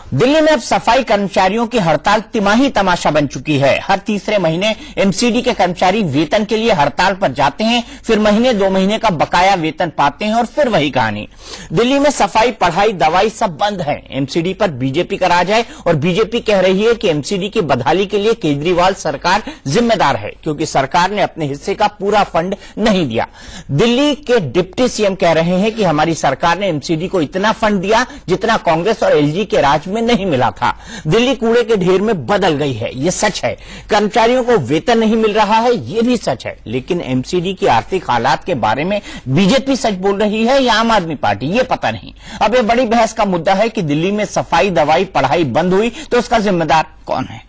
दिल्ली में अब सफाई कर्मचारियों की हड़ताल तिमाही तमाशा बन चुकी है। हर तीसरे महीने एमसीडी के कर्मचारी वेतन के लिए हड़ताल पर जाते हैं, फिर महीने 2 महीने का बकाया वेतन पाते हैं और फिर वही कहानी। दिल्ली में सफाई, पढ़ाई, दवाई सब बंद है। एमसीडी पर बीजेपी का राज है और बीजेपी कह रही है कि एमसीडी की बदहाली के लिए केजरीवाल सरकार जिम्मेदार है, क्योंकि सरकार ने अपने हिस्से का पूरा फंड नहीं दिया। दिल्ली के डिप्टी सीएम कह रहे हैं कि हमारी सरकार ने एमसीडी को इतना फंड दिया जितना कांग्रेस और एलजी के राज में नहीं मिला था। दिल्ली कूड़े के ढेर में बदल गई है, यह सच है। कर्मचारियों को वेतन नहीं मिल रहा है, यह भी सच है। लेकिन एमसीडी की आर्थिक हालात के बारे में बीजेपी सच बोल रही है या आम आदमी पार्टी, यह पता नहीं। अब यह बड़ी बहस का मुद्दा है कि दिल्ली में सफाई, दवाई, पढ़ाई बंद हुई तो उसका जिम्मेदार कौन है।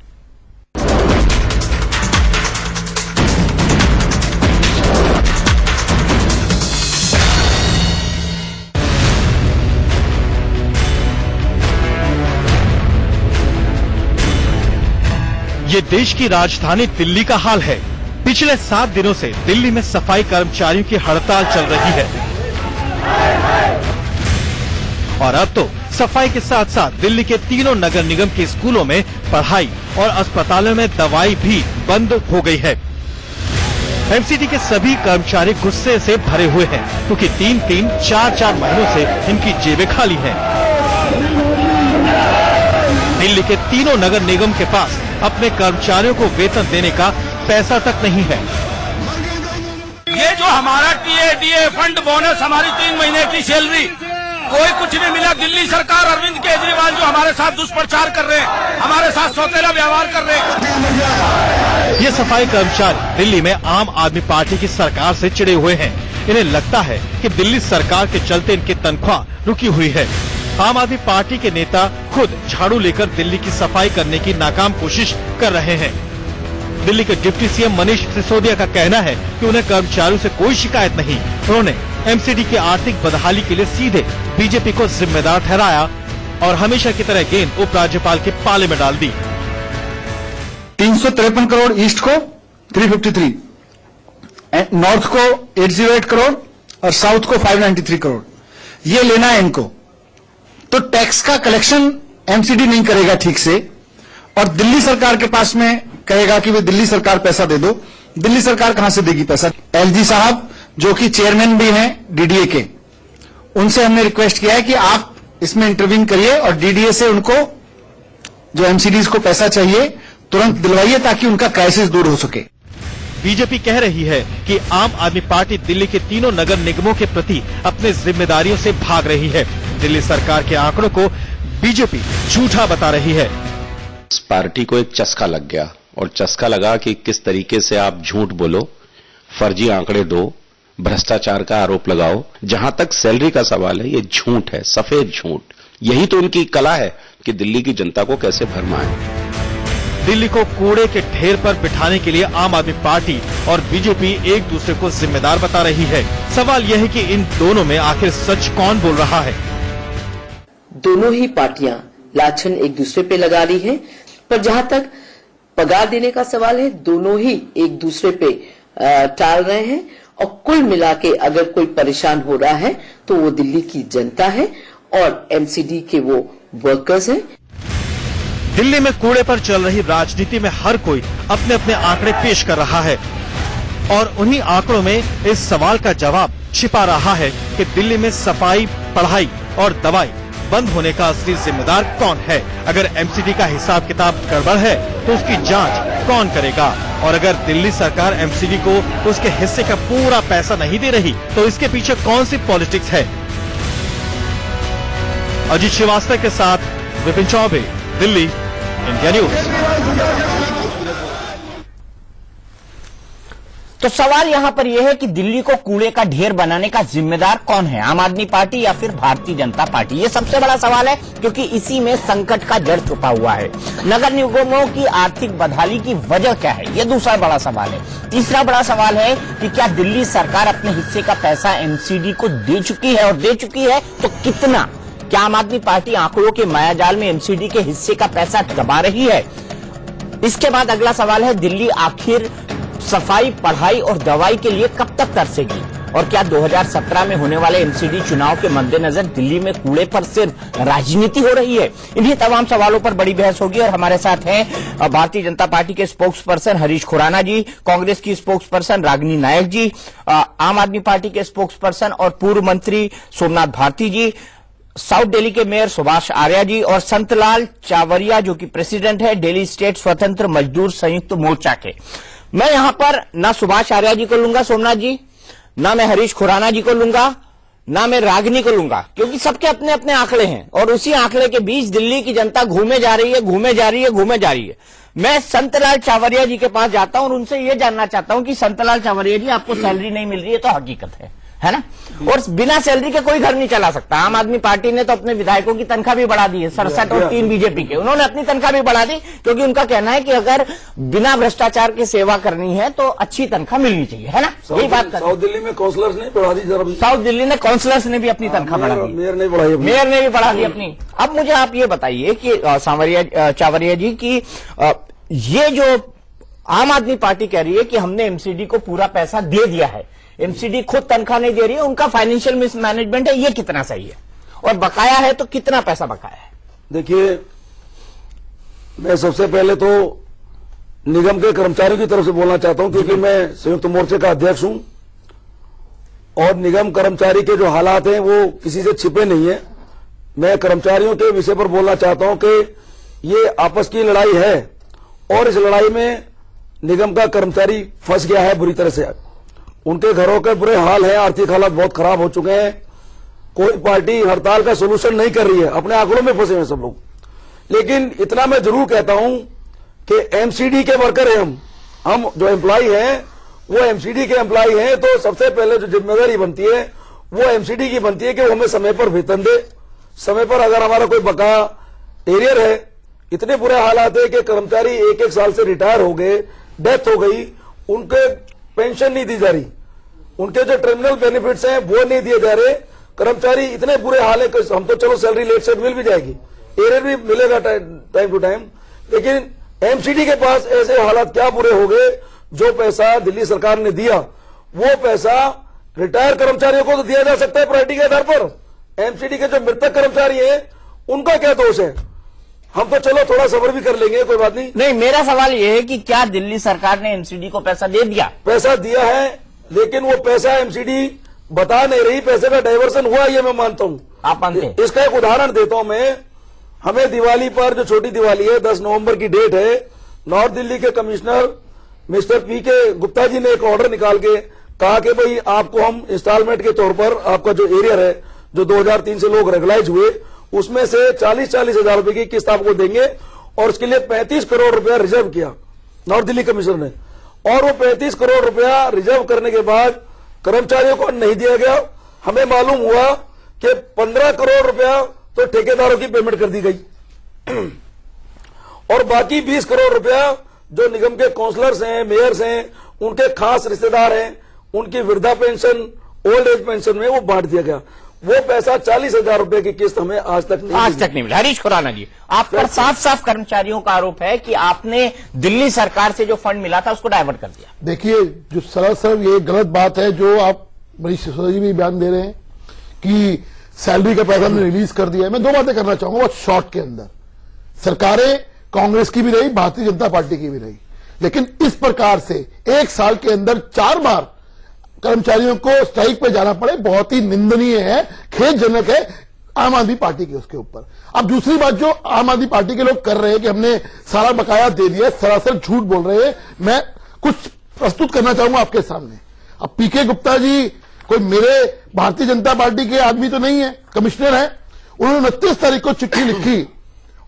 ये देश की राजधानी दिल्ली का हाल है। पिछले 7 दिनों से दिल्ली में सफाई कर्मचारियों की हड़ताल चल रही है और अब तो सफाई के साथ साथ दिल्ली के तीनों नगर निगम के स्कूलों में पढ़ाई और अस्पतालों में दवाई भी बंद हो गई है। एमसीडी के सभी कर्मचारी गुस्से से भरे हुए हैं, क्योंकि 3-3, 4-4 महीनों से इनकी जेबें खाली हैं। दिल्ली के तीनों नगर निगम के पास अपने कर्मचारियों को वेतन देने का पैसा तक नहीं है। ये जो हमारा टीए फंड, बोनस, हमारी 3 महीने की सैलरी, कोई कुछ नहीं मिला। दिल्ली सरकार, अरविंद केजरीवाल जो हमारे साथ दुष्प्रचार कर रहे हैं, हमारे साथ सौतेला व्यवहार कर रहे हैं। ये सफाई कर्मचारी दिल्ली में आम आदमी पार्टी की सरकार से चिढ़े हुए हैं। इन्हें लगता है कि दिल्ली सरकार के चलते इनकी तनख्वाह रुकी हुई है। आम आदमी पार्टी के नेता खुद झाड़ू लेकर दिल्ली की सफाई करने की नाकाम कोशिश कर रहे हैं। दिल्ली के डिप्टी सीएम मनीष सिसोदिया का कहना है कि उन्हें कर्मचारियों से कोई शिकायत नहीं। उन्होंने एमसीडी की आर्थिक बदहाली के लिए सीधे बीजेपी को जिम्मेदार ठहराया और हमेशा की तरह गेंद उपराज्यपाल के पाले में डाल दी। 353 करोड़ ईस्ट को 353, नॉर्थ को 808 करोड़ और साउथ को 593 करोड़, ये लेना है इनको। तो टैक्स का कलेक्शन एमसीडी नहीं करेगा ठीक से और दिल्ली सरकार के पास में कहेगा कि वे दिल्ली सरकार पैसा दे दो। दिल्ली सरकार कहां से देगी पैसा? एलजी साहब जो कि चेयरमैन भी हैं डीडीए के, उनसे हमने रिक्वेस्ट किया है कि आप इसमें इंटरवीन करिए और डीडीए से उनको जो एमसीडीज को पैसा चाहिए तुरंत दिलवाइए ताकि उनका क्राइसिस दूर हो सके। बीजेपी कह रही है कि आम आदमी पार्टी दिल्ली के तीनों नगर निगमों के प्रति अपनी जिम्मेदारियों से भाग रही है। दिल्ली सरकार के आंकड़ों को बीजेपी झूठा बता रही है। इस पार्टी को एक चस्का लग गया और चस्का लगा कि किस तरीके से आप झूठ बोलो, फर्जी आंकड़े दो, भ्रष्टाचार का आरोप लगाओ। जहां तक सैलरी का सवाल है, ये झूठ है, सफेद झूठ। यही तो उनकी कला है कि दिल्ली की जनता को कैसे भरमाएं। दिल्ली को कूड़े के ढेर पर बिठाने के लिए आम आदमी पार्टी और बीजेपी एक दूसरे को जिम्मेदार बता रही है। सवाल यह है कि इन दोनों में आखिर सच कौन बोल रहा है। दोनों ही पार्टियां लाछन एक दूसरे पे लगा रही हैं, पर जहां तक पगार देने का सवाल है, दोनों ही एक दूसरे पे टाल रहे हैं। और कुल मिला के अगर कोई परेशान हो रहा है तो वो दिल्ली की जनता है और एमसीडी के वो वर्कर्स हैं। दिल्ली में कूड़े पर चल रही राजनीति में हर कोई अपने अपने आंकड़े पेश कर रहा है और उन्हीं आंकड़ों में इस सवाल का जवाब छिपा रहा है कि दिल्ली में सफाई, पढ़ाई और दवाई बंद होने का असली जिम्मेदार कौन है। अगर एमसीडी का हिसाब किताब गड़बड़ है तो उसकी जांच कौन करेगा? और अगर दिल्ली सरकार एमसीडी को उसके हिस्से का पूरा पैसा नहीं दे रही तो इसके पीछे कौन सी पॉलिटिक्स है? अजीत श्रीवास्तव के साथ विपिन चौबे, दिल्ली, इंडिया न्यूज। तो सवाल यहां पर यह है कि दिल्ली को कूड़े का ढेर बनाने का जिम्मेदार कौन है, आम आदमी पार्टी या फिर भारतीय जनता पार्टी? ये सबसे बड़ा सवाल है, क्योंकि इसी में संकट का जड़ छुपा हुआ है। नगर निगमों की आर्थिक बदहाली की वजह क्या है, ये दूसरा बड़ा सवाल है। तीसरा बड़ा सवाल है कि क्या दिल्ली सरकार अपने हिस्से का पैसा एमसीडी को दे चुकी है, और दे चुकी है तो कितना? क्या आम आदमी पार्टी आंकड़ों के मायाजाल में एमसीडी के हिस्से का पैसा दबा रही है? इसके बाद अगला सवाल है, दिल्ली आखिर सफाई, पढ़ाई और दवाई के लिए कब तक तरसेगी? और क्या 2017 में होने वाले एमसीडी चुनाव के मद्देनजर दिल्ली में कूड़े पर सिर्फ राजनीति हो रही है? इन्हीं तमाम सवालों पर बड़ी बहस होगी और हमारे साथ हैं भारतीय जनता पार्टी के स्पोक्स पर्सन हरीश खुराना जी, कांग्रेस की स्पोक्स पर्सन रागिनी नायक जी, आम आदमी पार्टी के स्पोक्स पर्सन और पूर्व मंत्री सोमनाथ भारती जी, साउथ दिल्ली के मेयर सुभाष आर्या जी और संतलाल चावरिया जो कि प्रेसिडेंट है दिल्ली स्टेट स्वतंत्र मजदूर संयुक्त मोर्चा के। मैं यहां पर ना सुभाष आर्या जी को लूंगा सोमनाथ जी, ना मैं हरीश खुराना जी को लूंगा, ना मैं रागिनी को लूंगा, क्योंकि सबके अपने अपने आंकड़े हैं और उसी आंकड़े के बीच दिल्ली की जनता घूमे जा रही है। मैं संतलाल चावरिया जी के पास जाता हूं और उनसे यह जानना चाहता हूं कि संतलाल चावरिया जी, आपको सैलरी नहीं मिल रही है तो हकीकत है ना? और बिना सैलरी के कोई घर नहीं चला सकता। आम आदमी पार्टी ने तो अपने विधायकों की तनख्वाह भी बढ़ा दी है, 67 और 3 बीजेपी के, उन्होंने अपनी तनख्वाह भी बढ़ा दी क्योंकि उनका कहना है कि अगर बिना भ्रष्टाचार की सेवा करनी है तो अच्छी तनख्वाह मिलनी चाहिए, है ना? यही बात साउथ दिल्ली में काउंसलर्स ने बढ़ा दी जरा। साउथ दिल्ली ने काउंसलर्स ने भी अपनी तनख्वाह बढ़ा दी, मेयर ने बढ़ाई, मेयर ने भी बढ़ा दी अपनी। अब मुझे आप ये बताइए कि चावरिया जी की ये जो आम आदमी पार्टी कह रही है कि हमने एमसीडी को पूरा पैसा दे दिया है, एमसीडी खुद तनख्वाह नहीं दे रही है, उनका फाइनेंशियल मिसमैनेजमेंट है, ये कितना सही है? और बकाया है तो कितना पैसा बकाया है? देखिए, मैं सबसे पहले तो निगम के कर्मचारियों की तरफ से बोलना चाहता हूं क्योंकि मैं संयुक्त मोर्चे का अध्यक्ष हूं और निगम कर्मचारी के जो हालात हैं वो किसी से छिपे नहीं है। मैं कर्मचारियों के विषय पर बोलना चाहता हूं कि ये आपस की लड़ाई है और इस लड़ाई में निगम का कर्मचारी फंस गया है बुरी तरह से। उनके घरों के बुरे हाल हैं, आर्थिक हालात बहुत खराब हो चुके हैं। कोई पार्टी हड़ताल का सोल्यूशन नहीं कर रही है, अपने आंकड़ों में फंसे हैं सब लोग। लेकिन इतना मैं जरूर कहता हूं कि एमसीडी के वर्कर हैं हम जो एम्प्लॉय हैं वो एमसीडी के एम्प्लॉय हैं, तो सबसे पहले जो जिम्मेदारी बनती है वो एमसीडी की बनती है कि वो हमें समय पर वेतन दे, समय पर। अगर हमारा कोई बकाया एरियर है, इतने बुरे हालात है कि कर्मचारी 1-1 साल से रिटायर हो गए, डेथ हो गई, उनके पेंशन नहीं दी जा रही, उनके जो टर्मिनल बेनिफिट्स हैं वो नहीं दिए जा रहे। कर्मचारी इतने बुरे हाल है कि हम तो चलो सैलरी लेट सेट मिल भी जाएगी, एरियर भी मिलेगा टाइम टू टाइम, लेकिन एमसीडी के पास ऐसे हालात क्या बुरे हो गए, जो पैसा दिल्ली सरकार ने दिया वो पैसा रिटायर कर्मचारियों को तो दिया जा सकता है प्रायोरिटी के आधार पर। एमसीडी के जो मृतक कर्मचारी हैं उनका क्या दोष है? हम तो चलो थोड़ा सब्र भी कर लेंगे, कोई बात नहीं। मेरा सवाल यह है कि क्या दिल्ली सरकार ने एमसीडी को पैसा दे दिया? पैसा दिया है, लेकिन वो पैसा एमसीडी बता नहीं रही, पैसे का डाइवर्सन हुआ ये मैं मानता हूं। आप मानते हैं? इसका एक उदाहरण देता हूं मैं। हमें दिवाली पर, जो छोटी दिवाली है 10 नवंबर की डेट है, नॉर्थ दिल्ली के कमिश्नर मिस्टर पीके गुप्ता जी ने एक ऑर्डर निकाल के कहा कि भाई आपको हम इंस्टॉलमेंट के तौर पर आपका जो एरियर है, जो 2003 से लोग रेगुलाइज हुए, उसमें से 40-40 हजार रुपए की किस्त आपको देंगे और उसके लिए 35 करोड़ रुपया रिजर्व किया नॉर्थ दिल्ली कमिश्नर ने। और वो 35 करोड़ रुपया रिजर्व करने के बाद कर्मचारियों को नहीं दिया गया। हमें मालूम हुआ कि 15 करोड़ रुपया तो ठेकेदारों की पेमेंट कर दी गई और बाकी 20 करोड़ रुपया जो निगम के काउंसलर्स हैं, मेयर्स हैं, उनके खास रिश्तेदार हैं, उनकी वृद्धा पेंशन, ओल्ड एज पेंशन में वो बांट दिया गया। वो पैसा 40,000 रुपए की किस्त हमें आज तक नहीं मिली। हरीश खुराना जी, आप पर साफ कर्मचारियों का आरोप है कि आपने दिल्ली सरकार से जो फंड मिला था उसको डाइवर्ट कर दिया। देखिए, जो सरल ये गलत बात है जो आप मनीष सिसोदिया जी भी बयान दे रहे हैं कि सैलरी का पैसा हमने रिलीज कर दिया है। मैं 2 बातें करना चाहूंगा बहुत शॉर्ट के अंदर। सरकारें कांग्रेस की भी रही, भारतीय जनता पार्टी की भी रही, लेकिन इस प्रकार से 1 साल के अंदर 4 बार कर्मचारियों को स्ट्राइक पे जाना पड़े, बहुत ही निंदनीय है, खेदजनक है आम आदमी पार्टी के उसके ऊपर। अब दूसरी बात जो आम आदमी पार्टी के लोग कर रहे हैं कि हमने सारा बकाया दे दिया, सरासर झूठ बोल रहे हैं। मैं कुछ प्रस्तुत करना चाहूंगा आपके सामने। अब पीके गुप्ता जी कोई मेरे भारतीय जनता पार्टी के आदमी तो नहीं है, कमिश्नर है। उन्होंने 29 तारीख को चिट्ठी लिखी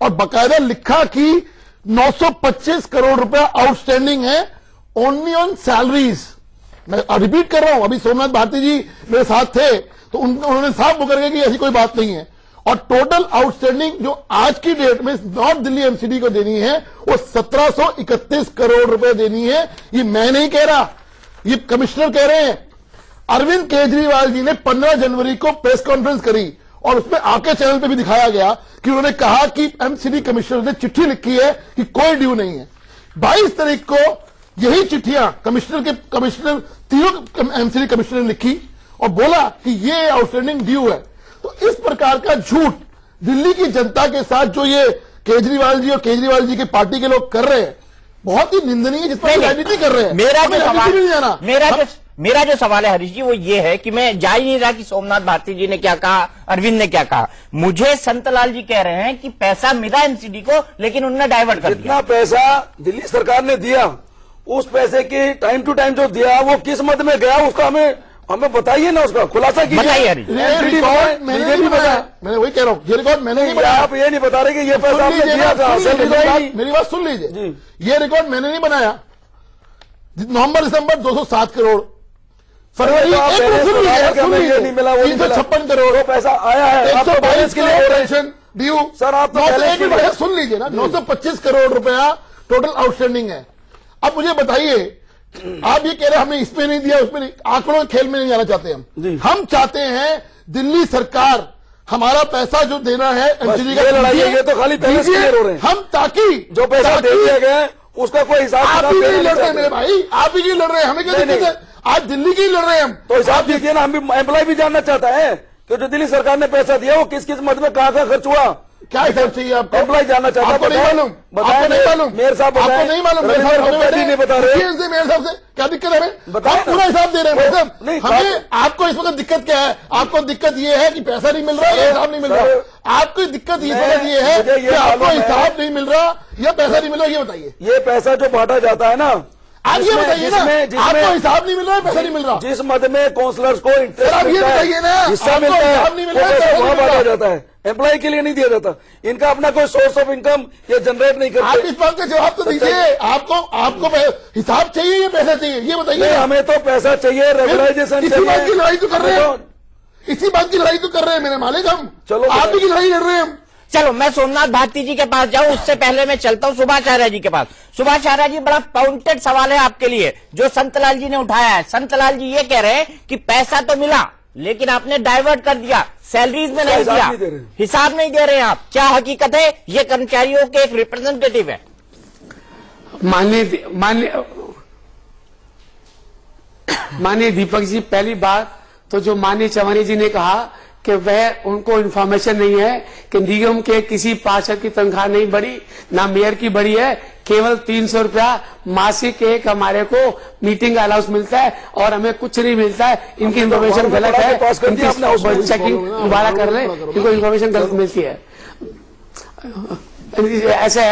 और बकायदा लिखा कि 925 करोड़ रुपया आउटस्टैंडिंग है ओनली ऑन सैलरीज। मैं रिपीट कर रहा हूं, अभी सोमनाथ भारती जी मेरे साथ थे तो उन्होंने साफ मुकर गया कि ऐसी कोई बात नहीं है। और टोटल आउटस्टैंडिंग जो आज की डेट में नॉर्थ दिल्ली एमसीडी को देनी है वो 1731 करोड़ रुपए देनी है। ये मैं नहीं कह रहा, ये कमिश्नर कह रहे हैं। अरविंद केजरीवाल जी ने 15 जनवरी को प्रेस कॉन्फ्रेंस करी और उसमें आके चैनल पे भी दिखाया गया कि उन्होंने कहा कि एमसीडी कमिश्नर ने चिट्ठी लिखी है कि कोई ड्यू नहीं है। 22 तारीख को यही चिट्ठियां कमिश्नर तीनों एमसीडी कमिश्नर ने लिखी और बोला कि ये आउटस्टैंडिंग ड्यू है। तो इस प्रकार का झूठ दिल्ली की जनता के साथ जो ये केजरीवाल जी और केजरीवाल जी की पार्टी के लोग कर रहे हैं, बहुत ही निंदनीय, जिस पर राजनीति कर रहे हैं। मेरा जो सवाल है हरीश जी वो ये है कि मैं जा ही नहीं रहा कि सोमनाथ भारती जी ने क्या कहा, अरविंद ने क्या कहा। मुझे संतलाल जी कह रहे हैं कि पैसा मिला एमसीडी को लेकिन उन्होंने डाइवर्ट कर दिया। जितना पैसा दिल्ली सरकार ने दिया, उस पैसे की टाइम टू टाइम जो दिया वो किस मद में गया, उसका हमें बताइए ना, उसका खुलासा कीजिए। बताइए। रिकॉर्ड मैंने नहीं बताया, मैं वही कह रहा हूँ, ये रिकॉर्ड मैंने नहीं बनाया। आप ये नहीं बता रहे कि ये पैसा आपने दिया था। मेरी बात सुन लीजिए, ये रिकॉर्ड मैंने नहीं बनाया। नवंबर दिसंबर 207 करोड़, फरवरी 356 करोड़ पैसा आया है, 122 करोड़ ड्यू। सर आप तो सुन लीजिए ना, 925 करोड़ रुपया टोटल आउटस्टैंडिंग है। अब मुझे बताइए, आप ये कह रहे हैं हमें इसमें नहीं दिया, उसमें नहीं, आंकड़ों के खेल में नहीं जाना चाहते हम चाहते हैं दिल्ली सरकार हमारा पैसा जो देना है एमसीडी का लड़ाई है, तो खाली पैसे हो रहे हैं हम, ताकि जो पैसा दे दिया गया उसका कोई हिसाब आप ही नहीं लड़ रहे मेरे भाई, आप ही नहीं लड़ रहे, हमें क्या दिक्कत है? आज दिल्ली की लड़ रहे हैं हम, तो हिसाब दीजिए ना। हम भी एम्प्लॉय भी जानना चाहता है कि जो दिल्ली सरकार ने पैसा दिया वो किस किस मद में कहाँ खर्च हुआ, क्या हिसाब चाहिए आपको? एम्प्लॉय जानना चाहता है। आपको नहीं मालूम, आपको नहीं मालूम, मेयर साहब आपको नहीं मालूम, मेरे साहब नहीं बता रहे, मेयर साहब से क्या दिक्कत है? हमें पूरा हिसाब दे रहे हैं साहब। हमें आपको इस वक्त दिक्कत क्या है? आपको दिक्कत ये है कि पैसा नहीं मिल रहा है, हिसाब नहीं मिल रहा। आपको दिक्कत इस वक्त ये है कि आपको हिसाब नहीं मिल रहा या पैसा नहीं मिल रहा, ये बताइए। ये पैसा जो बांटा जाता है ना, आप ये बताइए ना, आपको हिसाब नहीं मिल रहा है, पैसा नहीं मिल रहा, जिस मद में काउंसलर्स को इंटरेस्ट आप ये बताइए ना, हिस्सा मिलता है, हिसाब नहीं मिल रहा है, वहां बांटा जाता है, एम्प्लॉय के लिए नहीं दिया जाता। इनका अपना कोई सोर्स ऑफ इनकम ये जनरेट नहीं करते। आप इस बात का जवाब तो दीजिए, आपको हिसाब चाहिए या पैसा चाहिए, ये बताइए। हमें तो पैसा चाहिए, रेगुलाइजेशन इसी बात की लड़ाई तो कर रहे हैं, इसी बात की लड़ाई तो कर रहे हैं मेरे मालिक हम। चलो आप ही की लड़ाई लड़ रहे हैं हम। चलो मैं सोमनाथ भारती जी के पास जाऊं, उससे पहले मैं चलता हूं सुभाष आर्या जी के पास। सुभाष आर्या जी, बड़ा पॉइंटेड सवाल है आपके लिए जो संतलाल जी ने उठाया है। संतलाल जी ये कह रहे हैं कि पैसा तो मिला लेकिन आपने डाइवर्ट कर दिया, सैलरीज में नहीं दिया, हिसाब नहीं दे रहे हैं आप। क्या हकीकत है? ये कर्मचारियों के एक रिप्रेजेंटेटिव है। माननीय दीपक जी, पहली बात तो जो माननीय चौहानी जी ने कहा कि वह उनको इन्फॉर्मेशन नहीं है कि निगम के किसी पार्षद की तनख्वाह नहीं बढ़ी, ना मेयर की बढ़ी है, केवल 300 रुपया मासिक एक हमारे को मीटिंग का अलाउंस मिलता है और हमें कुछ नहीं मिलता है। इनकी इन्फॉर्मेशन गलत है, इनकी चेकिंग दोबारा कर ले, इनको इन्फॉर्मेशन गलत मिलती है। ऐसा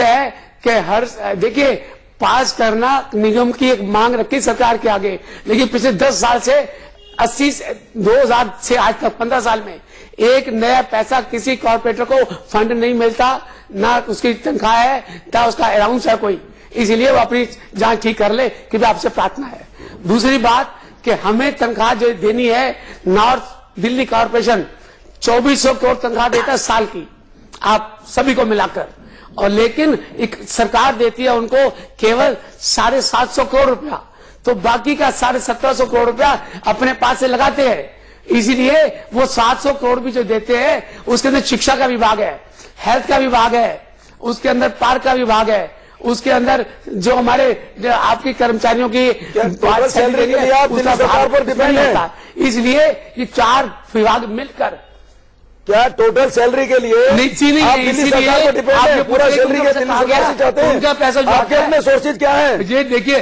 है कि हर देखिए पास करना निगम की एक मांग रखी सरकार के आगे, लेकिन पिछले 10 साल से 2000 से आज तक 15 साल में एक नया पैसा किसी कॉर्पोरेटर को फंड नहीं मिलता, ना उसकी तनख्वाह है ना उसका अलाउंस है कोई। इसलिए वो अपनी जांच ठीक कर ले कि आपसे प्रार्थना है। दूसरी बात कि हमें तनख्वाह जो देनी है, नॉर्थ दिल्ली कॉर्पोरेशन 2400 करोड़ तनख्वाह देता है साल की, आप सभी को मिलाकर, और लेकिन एक सरकार देती है उनको केवल 750 करोड़ रुपया, तो बाकी का 1750 करोड़ रुपया अपने पास से लगाते हैं। इसीलिए वो 700 करोड़ भी जो देते हैं उसके अंदर शिक्षा का विभाग है, हेल्थ का विभाग है, उसके अंदर पार्क का विभाग है, उसके अंदर जो हमारे आपके कर्मचारियों की सैलरी के लिए आप दिल्ली सरकार पर डिपेंड है। इसलिए ये 4 विभाग मिलकर क्या टोटल सैलरी के लिए आप दिल्ली सरकार पर डिपेंड है? पूरा सैलरी के दिल्ली सरकार से चाहते हैं, उनका पैसा आपके अपने सोर्सेज क्या है? ये देखिए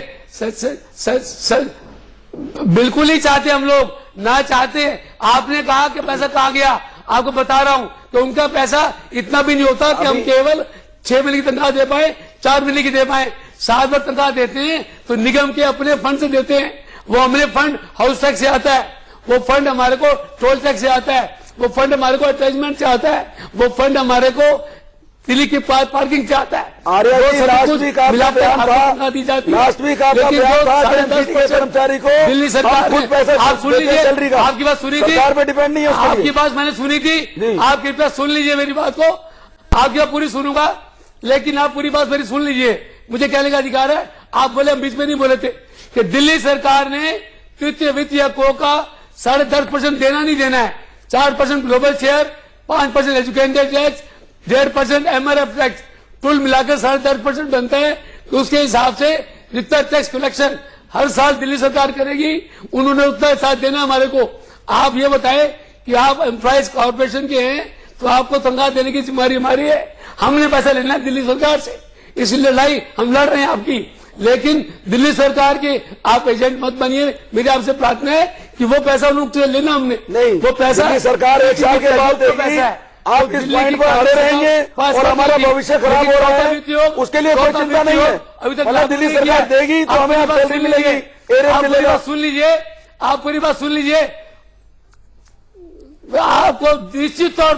बिल्कुल ही चाहते हम लोग, ना चाहते। आपने कहा कि पैसा कहाँ गया, आपको बता रहा हूं तो उनका पैसा इतना भी नहीं होता कि हम केवल 6 महीने की तनख्वाह दे पाए, 4 महीने की दे पाए। 7 बार तनख्वाह देते हैं तो निगम के अपने फंड से देते हैं। वो हमारे फंड हाउस टैक्स से आता है, वो फंड हमारे को टोल टैक्स से आता है, वो फंड हमारे को अटैचमेंट से आता है, वो फंड हमारे को दिल्ली की पार्किंग से आता है। लास्ट वीक आपका बयान था, कर्मचारी को दिल्ली सरकार खुद पैसा आप सुन लीजिए, सैलरी का आपकी बात सुनी थी, सरकार पे डिपेंड नहीं है। आपकी बात मैंने सुनी थी, आप कृपया सुन लीजिए मेरी बात को, आपकी बात पूरी सुनूंगा, लेकिन आप पूरी बात मेरी सुन लीजिए। मुझे कहने का अधिकार है, आप बोले, हम बीच में नहीं बोले थे कि दिल्ली सरकार ने तृतीय वित्तीय को का 10.5% देना नहीं देना है। 4% global share, 5% education tax, 1.5% MRF tax, कुल मिलाकर 10.5% बनता है। तो उसके हिसाब से जितना टैक्स कलेक्शन हर साल दिल्ली सरकार करेगी, उन्होंने उतना साथ देना हमारे को। आप ये बताएं कि आप एम्प्लॉइज कॉर्पोरेशन के हैं तो आपको तनख्वाह देने की जिम्मेदारी हमारी है, हमने पैसा लेना है दिल्ली सरकार से। इस लड़ाई हम लड़ रहे हैं आपकी, लेकिन दिल्ली सरकार के आप एजेंट मत बनिए। मेरी आपसे प्रार्थना है कि वो पैसा उनसे लेना हमने नहीं, वो पैसा दिल्ली सरकार 1 साल के बाद देगी, आप इस पॉइंट पर अड़े रहेंगे और हमारा भविष्य खराब हो रहा है, उसके लिए कोई चिंता नहीं है। अभी तक मतलब दिल्ली सरकार देगी तो हमें अब सैलरी मिलेगी, एरियर मिलेगा। सुन लीजिए, आप पूरी बात सुन लीजिए, आपको निश्चित तौर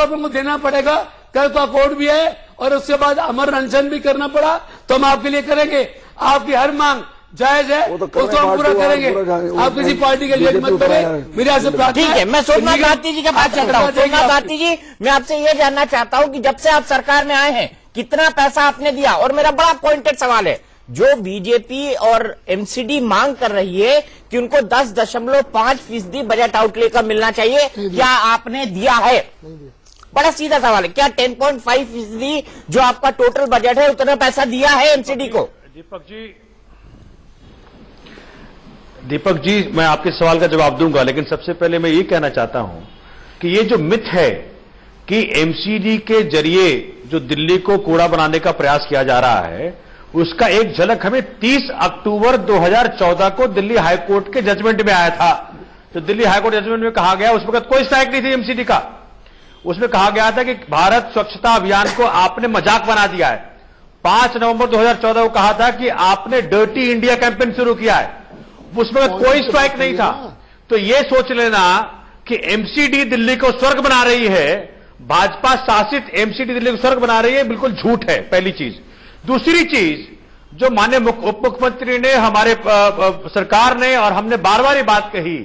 पर उनको देना पड़ेगा। कल तो कोर्ट भी है और उसके बाद अमर अनशन भी करना पड़ा तो हम आपके लिए करेंगे। आपकी हर मांग जायज है, उसको हम पूरा करेंगे। आप किसी पार्टी के लिए मत करें, मेरे आपसे प्रार्थना ठीक है। मैं सोमनाथ भारती जी के पास चल रहा हूँ। सोमनाथ भारती जी, मैं आपसे ये जानना चाहता हूँ कि जब से आप सरकार में आए हैं कितना पैसा आपने दिया? और मेरा बड़ा पॉइंटेड सवाल है, जो बीजेपी और एमसीडी मांग कर रही है कि उनको 10.5% बजट आउटले का मिलना चाहिए, क्या आपने दिया है? बड़ा सीधा सवाल है, क्या 10.5% जो आपका टोटल बजट है उतना पैसा दिया है एमसीडी को? दीपक जी, मैं आपके सवाल का जवाब दूंगा, लेकिन सबसे पहले मैं ये कहना चाहता हूं कि ये जो मिथ है कि एमसीडी के जरिए जो दिल्ली को कूड़ा बनाने का प्रयास किया जा रहा है, उसका एक झलक हमें 30 अक्टूबर 2014 को दिल्ली हाईकोर्ट के जजमेंट में आया था। तो दिल्ली हाईकोर्ट जजमेंट में कहा गया, उस वक्त कोई स्ट्राइक नहीं थी एमसीडी का, उसमें कहा गया था कि भारत स्वच्छता अभियान को आपने मजाक बना दिया है। 5 नवंबर 2014 को कहा था कि आपने डर्टी इंडिया कैंपेन शुरू किया है, उसमें कोई स्ट्राइक नहीं था। तो यह सोच लेना कि एमसीडी दिल्ली को स्वर्ग बना रही है, भाजपा शासित एमसीडी दिल्ली को स्वर्ग बना रही है, बिल्कुल झूठ है, पहली चीज। दूसरी चीज, जो माननीय उप मुख्यमंत्री ने, हमारे सरकार ने और हमने बार बार ये बात कही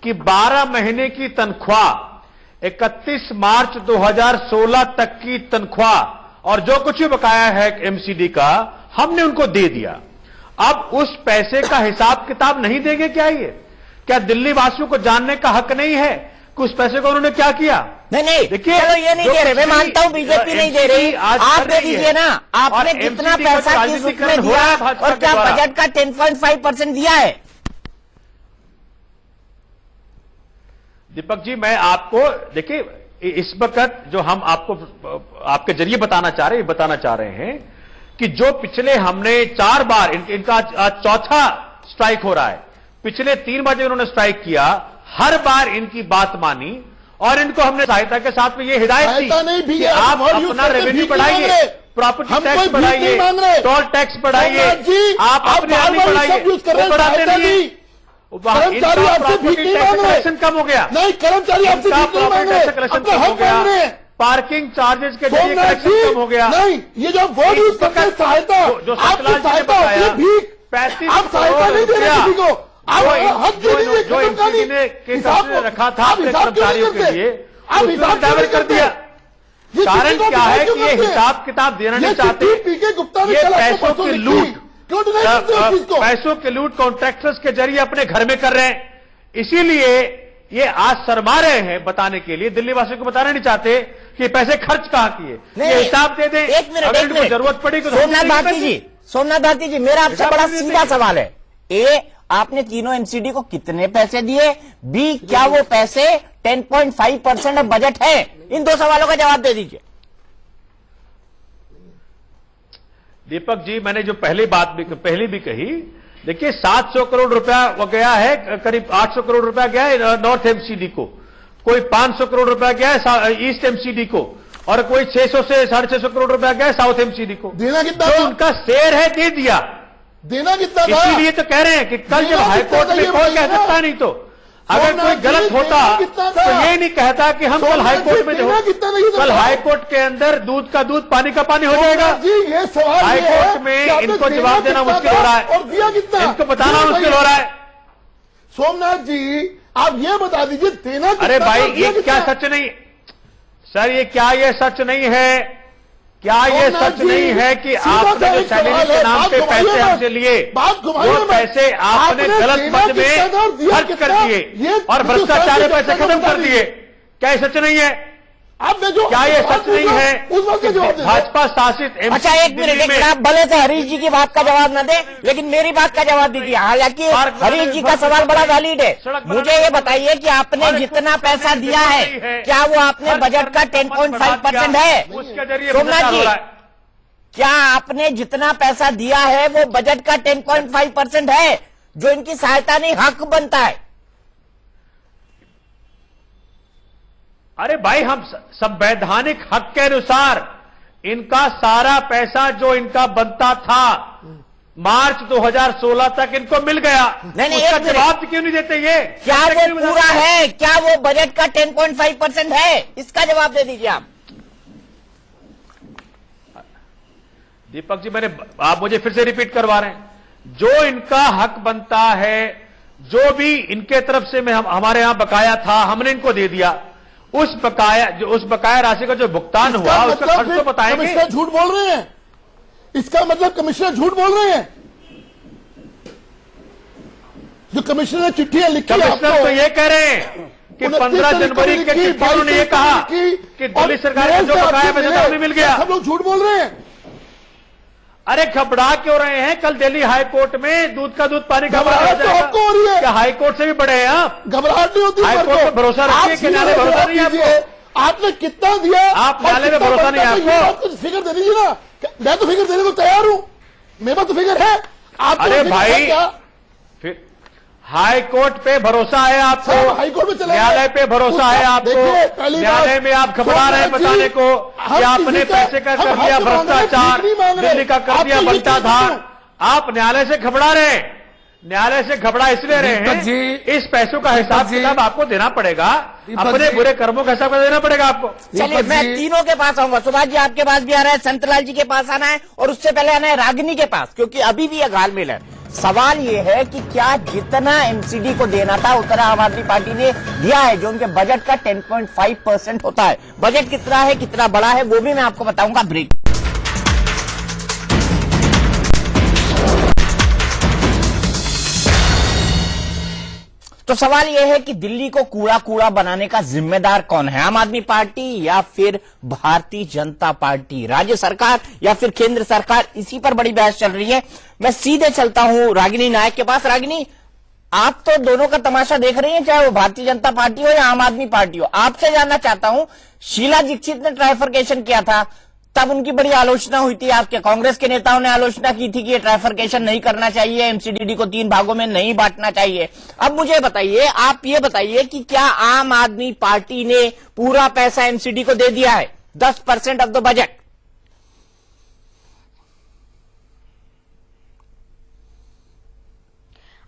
कि 12 महीने की तनख्वाह, 31 मार्च 2016 तक की तनख्वाह और जो कुछ भी बकाया है एमसीडी का, हमने उनको दे दिया। अब उस पैसे का हिसाब किताब नहीं देंगे क्या? ये क्या दिल्ली वासियों को जानने का हक नहीं है कि उस पैसे को उन्होंने क्या किया? नहीं, देखिए, चलो ये नहीं दे रहे, मैं मानता हूं बीजेपी नहीं दे रही, आप दे दीजिए ना। आपने कितना पैसा किस रूप में दिया और क्या बजट का 10.5% दिया है? दीपक जी, मैं आपको देखिए, इस वक्त जो हम आपको आपके जरिए बताना चाह रहे हैं कि जो पिछले हमने 4 बार, इनका आज चौथा स्ट्राइक हो रहा है, पिछले 3 बार जब इन्होंने स्ट्राइक किया, हर बार इनकी बात मानी और इनको हमने सहायता के साथ में ये हिदायत दी कि आप अपना रेवेन्यू बढ़ाइए, प्रॉपर्टी टैक्स बढ़ाइए, टोल टैक्स बढ़ाइए, आप अपनी आमदनी बढ़ाइए, बढ़ाते नहीं। कर्मचारी आपसे भीख नहीं मांग रहे, कलेक्शन कम हो गया। नहीं, कर्मचारी आपसे भीख नहीं मांग रहे, अपना हक मांग रहे हैं। पार्किंग चार्जेस के जरिए कलेक्शन कम हो गया। नहीं, ये जो वर्ड यूज करते हैं सहायता, आपकी सहायता होती है भीख, आप सहायता नहीं दे रहे किसी को, आप हक दे दीजिए। जो एमसीडी ने रखा था अपने कर्मचारियों के लिए, आप हिसाब डाइवर्ट कर दिया। कारण क्या है कि ये हिसाब किताब देना नहीं चाहते, ये पैसों की लूट, पैसों के लूट कॉन्ट्रैक्टर्स के जरिए अपने घर में कर रहे हैं। इसीलिए ये आज शर्मा रहे हैं बताने के लिए, दिल्ली वासियों को बताना नहीं चाहते कि पैसे खर्च कहां किए, ये हिसाब दे दें। एक मिनट, जरूरत पड़ी तो सोमनाथ भारती जी, मेरा आपसे बड़ा सीधा सवाल है, ए, आपने तीनों एमसीडी को कितने पैसे दिए? बी, क्या वो पैसे 10.5% ऑफ बजट है? इन 2 सवालों का जवाब दे दीजिए। दीपक जी, मैंने जो पहले भी कही, देखिए 700 करोड़ रुपया वो गया है, करीब 800 करोड़ रुपया गया है नॉर्थ एमसीडी को, कोई 500 करोड़ रुपया गया है ईस्ट एमसीडी को, और कोई 600 से 650 करोड़ रुपया गया है साउथ एमसीडी को। देना कितना जो उनका शेयर है दे दिया। देना कितना था? इसीलिए तो कह रहे हैं कि कल जब हाईकोर्ट में कौन कह सकता नहीं, तो अगर कोई गलत होता तो ये नहीं कहता कि हम कल हाईकोर्ट में कल हाईकोर्ट के अंदर दूध का दूध पानी का पानी हो जाएगा। जी, ये सवाल हाईकोर्ट में इनको जवाब देना मुश्किल हो रहा है और दिया कितना, इनको बताना मुश्किल हो रहा है। सोमनाथ जी, आप ये बता दीजिए देना कितना? अरे भाई, ये क्या सच नहीं सर, ये सच नहीं है? क्या ये सच नहीं है कि आपने जो सैलरी के नाम पे पैसे हमसे लिए, वो पैसे आपने गलत मद में खर्च कर दिए और भ्रष्टाचार पैसे खत्म कर दिए? क्या ये सच नहीं है? आपने जो क्या ये सच नहीं है उस वक्त का जवाब दे दो। भाजपा शासित अच्छा एक मिनट, आप भले से हरीश जी की बात का जवाब न दे, लेकिन मेरी बात का जवाब दीजिए। हालांकि हरीश जी का सवाल बड़ा वैलिड है। मुझे ये बताइए कि आपने जितना पैसा दिया है, क्या वो आपने बजट का 10.5% है? सोमनाथ जी, क्या आपने जितना पैसा दिया है वो बजट का 10.5% है, जो इनकी सहायता नहीं हक बनता है? अरे भाई, हम संवैधानिक हक के अनुसार इनका सारा पैसा जो इनका बनता था मार्च 2016 तक इनको मिल गया। नहीं, उसका एक मिनट। जवाब क्यों नहीं देते ये? क्या वो पूरा है? क्या वो बजट का 10.5% है? इसका जवाब दे दीजिए आप। दीपक जी, आप मुझे फिर से रिपीट करवा रहे हैं। जो इनका हक बनता है, जो भी इनके तरफ से हमारे यहां बकाया था, हमने इनको दे दिया। उस बकाया राशि का जो भुगतान हुआ उसका खर्च तो बताएंगे। कमिश्नर झूठ बोल रहे हैं। इसका मतलब कमिश्नर झूठ बोल रहे हैं। जो कमिश्नर ने चिट्ठियां लिखी, कमिश्नर तो ये कह रहे हैं कि 15 जनवरी के चिट्ठी उन्होंने ये कहा कि दिल्ली सरकार का जो बकाया पैसा हमें मिल गया। सब लोग झूठ बोल रहे हैं। अरे घबरा क्यों रहे हैं? कल दिल्ली हाई कोर्ट में दूध का दूध पानी का घबराहट तो आपको हो रही है। क्या हाई कोर्ट से भी बड़े हैं आप? घबराहट नहीं होती। हाई कोर्ट पर भरोसा रखिए कि न्यायालय भरोसा नहीं है आपको। आपने कितना दिया? आप न्यायालय में भरोसा नहीं है आपको। फिगर दे दीजिए ना। मैं तो फिगर देने को तैयार हूं। मेरे पास तो फिगर है। आप अरे भाई, फिर हाई कोर्ट पे भरोसा है आपको, हाई कोर्ट में चले, न्यायालय पे भरोसा है आपको। न्यायालय में आप घबरा रहे हैं बताने को कि आपने पैसे का कर दिया भ्रष्टाचार, दिल्ली का कर दिया बंटाधार। आप न्यायालय से घबरा रहे हैं। न्यायालय से घबरा इसलिए रहे हैं, इस पैसों का हिसाब किताब आपको देना पड़ेगा। अपने बुरे कर्मों का हिसाब देना पड़ेगा आपको। चलिए, मैं तीनों के पास आऊंगा। सुभाष जी आपके पास भी आना है, संतलाल जी के पास आना है, और उससे पहले आना है रागिनी के पास, क्योंकि अभी भी यह घालमेल है। सवाल ये है कि क्या जितना एमसीडी को देना था उतना आम आदमी पार्टी ने दिया है, जो उनके बजट का 10.5% होता है। बजट कितना है, कितना बड़ा है, वो भी मैं आपको बताऊंगा ब्रेक। तो सवाल यह है कि दिल्ली को कूड़ा कूड़ा बनाने का जिम्मेदार कौन है? आम आदमी पार्टी या फिर भारतीय जनता पार्टी? राज्य सरकार या फिर केंद्र सरकार? इसी पर बड़ी बहस चल रही है। मैं सीधे चलता हूं रागिनी नायक के पास। रागिनी, आप तो दोनों का तमाशा देख रही हैं, चाहे वो भारतीय जनता पार्टी हो या आम आदमी पार्टी हो। आपसे जानना चाहता हूं, शीला दीक्षित ने ट्राइफरकेशन किया था, तब उनकी बड़ी आलोचना हुई थी। आपके कांग्रेस के नेताओं ने आलोचना की थी कि ये ट्राइफरकेशन नहीं करना चाहिए, एमसीडीडी को 3 भागों में नहीं बांटना चाहिए। अब मुझे बताइए, आप ये बताइए कि क्या आम आदमी पार्टी ने पूरा पैसा एमसीडी को दे दिया है, 10% ऑफ द बजट?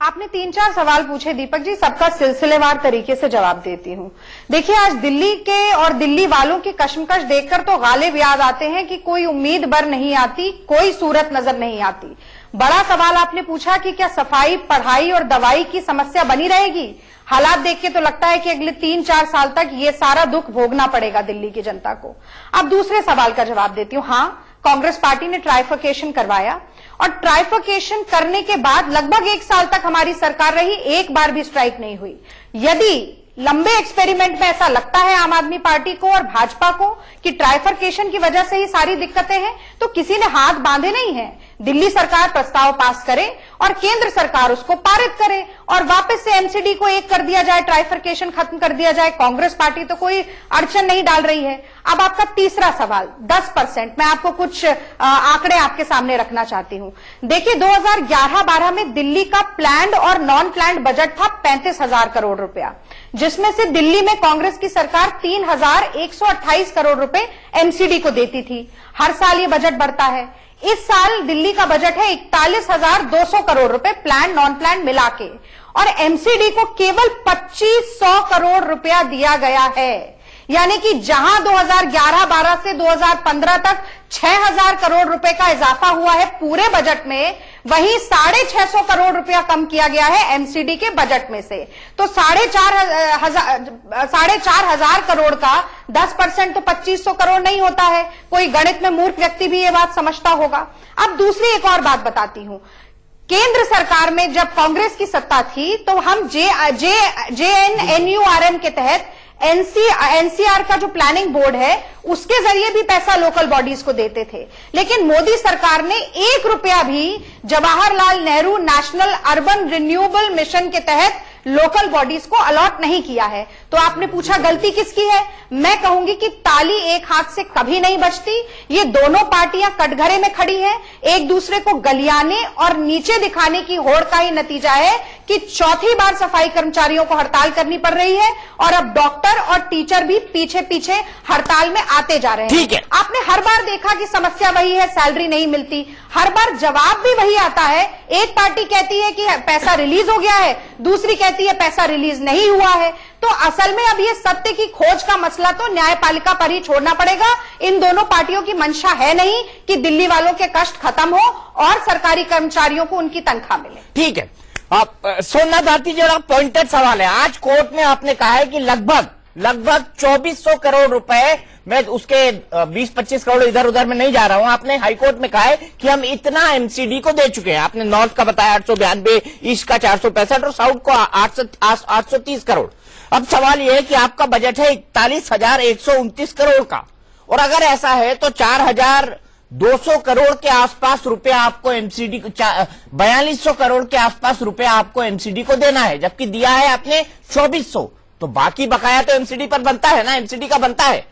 आपने 3-4 सवाल पूछे दीपक जी, सबका सिलसिलेवार तरीके से जवाब देती हूं। देखिए, आज दिल्ली के और दिल्ली वालों की कश्मकश देखकर तो गालिब याद आते हैं कि कोई उम्मीद बर नहीं आती, कोई सूरत नजर नहीं आती। बड़ा सवाल आपने पूछा कि क्या सफाई, पढ़ाई और दवाई की समस्या बनी रहेगी? हालात देख के तो लगता है कि अगले 3-4 साल तक ये सारा दुख भोगना पड़ेगा दिल्ली की जनता को। अब दूसरे सवाल का जवाब देती हूं। हाँ, कांग्रेस पार्टी ने ट्राइफरकेशन करवाया, और ट्राइफरकेशन करने के बाद लगभग 1 साल तक हमारी सरकार रही, एक बार भी स्ट्राइक नहीं हुई। यदि लंबे एक्सपेरिमेंट में ऐसा लगता है आम आदमी पार्टी को और भाजपा को कि ट्राइफरकेशन की वजह से ही सारी दिक्कतें हैं, तो किसी ने हाथ बांधे नहीं हैं। दिल्ली सरकार प्रस्ताव पास करे और केंद्र सरकार उसको पारित करे और वापस से एमसीडी को 1 कर दिया जाए, ट्राइफरकेशन खत्म कर दिया जाए। कांग्रेस पार्टी तो कोई अड़चन नहीं डाल रही है। अब आपका तीसरा सवाल, 10%, मैं आपको कुछ आंकड़े आपके सामने रखना चाहती हूं। देखिए, 2011-12 में दिल्ली का प्लान्ड और नॉन प्लान्ड बजट था 35,000 करोड़ रुपया, जिसमें से दिल्ली में कांग्रेस की सरकार 3,128 करोड़ रुपए एमसीडी को देती थी। हर साल ये बजट बढ़ता है। इस साल दिल्ली का बजट है 41,200 करोड़ रुपए, प्लान नॉन प्लान मिला के, और एमसीडी को केवल 2,500 करोड़ रुपया दिया गया है। यानी कि जहां 2011-12 से 2015 तक 6,000 करोड़ रुपए का इजाफा हुआ है पूरे बजट में, वहीं 650 करोड़ रुपया कम किया गया है एमसीडी के बजट में से। तो 4,500 करोड़ का 10% तो 2,500 करोड़ नहीं होता है। कोई गणित में मूर्ख व्यक्ति भी ये बात समझता होगा। अब दूसरी एक और बात बताती हूं। केंद्र सरकार में जब कांग्रेस की सत्ता थी तो हम JNNURM के तहत एनसीआर का जो प्लानिंग बोर्ड है उसके जरिए भी पैसा लोकल बॉडीज को देते थे, लेकिन मोदी सरकार ने 1 रुपया भी Jawaharlal Nehru national urban renewable mission के तहत लोकल बॉडीज को अलॉट नहीं किया है। तो आपने पूछा गलती किसकी है, मैं कहूंगी कि ताली एक हाथ से कभी नहीं बजती। ये दोनों पार्टियां कटघरे में खड़ी हैं, एक दूसरे को गलियाने और नीचे दिखाने की होड़ का ही नतीजा है कि चौथी बार सफाई कर्मचारियों को हड़ताल करनी पड़ रही है और अब डॉक्टर और टीचर भी पीछे पीछे हड़ताल में आते जा रहे हैं। ठीक है। आपने हर बार देखा कि समस्या वही है, सैलरी नहीं मिलती, हर बार जवाब भी वही आता है। एक पार्टी कहती है कि पैसा रिलीज हो गया है, दूसरी कहती है पैसा रिलीज नहीं हुआ है। तो असल में अब ये सत्य की खोज का मसला तो न्यायपालिका पर ही छोड़ना पड़ेगा। इन दोनों पार्टियों की मंशा है नहीं कि दिल्ली वालों के कष्ट खत्म हो और सरकारी कर्मचारियों को उनकी तनख्वाह मिले। ठीक है। आप सोमनाथ भारती जी, पॉइंटेड सवाल है। आज कोर्ट में आपने कहा है कि लगभग 2400 करोड़ रुपए, मैं उसके 20-25 करोड़ इधर उधर में नहीं जा रहा हूं, आपने हाईकोर्ट में कहा है कि हम इतना एमसीडी को दे चुके हैं। आपने नॉर्थ का बताया 892, ईस्ट का 465 और साउथ को 830 करोड़। अब सवाल यह है कि आपका बजट है 41,129 करोड़ का, और अगर ऐसा है तो 4,200 करोड़ के आसपास रुपया आपको एमसीडी, 4200 करोड़ के आसपास रुपया आपको एमसीडी को देना है, जबकि दिया है आपने 2400। तो बाकी बकाया तो एमसीडी पर बनता है ना, एमसीडी का बनता है।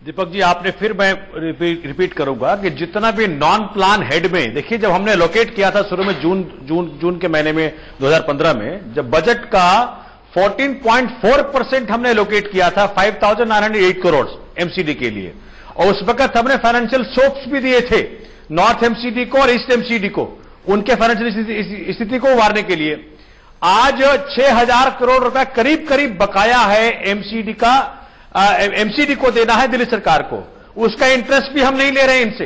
दीपक जी, आपने फिर मैं रिपीट करूंगा कि जितना भी नॉन प्लान हेड में, देखिए जब हमने लोकेट किया था शुरू में जून के महीने में 2015 में, जब बजट का 14.4% हमने लोकेट किया था 5,908 करोड़ एमसीडी के लिए, और उस वक्त हमने फाइनेंशियल सोप्स भी दिए थे नॉर्थ एमसीडी को और ईस्ट एमसीडी को, उनके फाइनेंशियल स्थिति को उबारने के लिए। आज 6,000 करोड़ रुपए करीब करीब बकाया है एमसीडी का, एमसीडी को देना है दिल्ली सरकार को। उसका इंटरेस्ट भी हम नहीं ले रहे इनसे।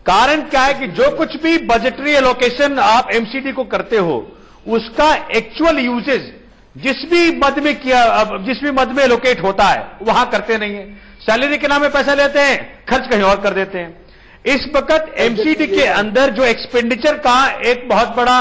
कारण क्या है कि जो कुछ भी बजटरी एलोकेशन आप एमसीडी को करते हो, उसका एक्चुअल यूजेज जिस भी मद में एलोकेट होता है वहां करते नहीं है। सैलरी के नाम में पैसा लेते हैं, खर्च कहीं और कर देते हैं। इस वक्त एमसीडी के अंदर जो एक्सपेंडिचर का एक बहुत बड़ा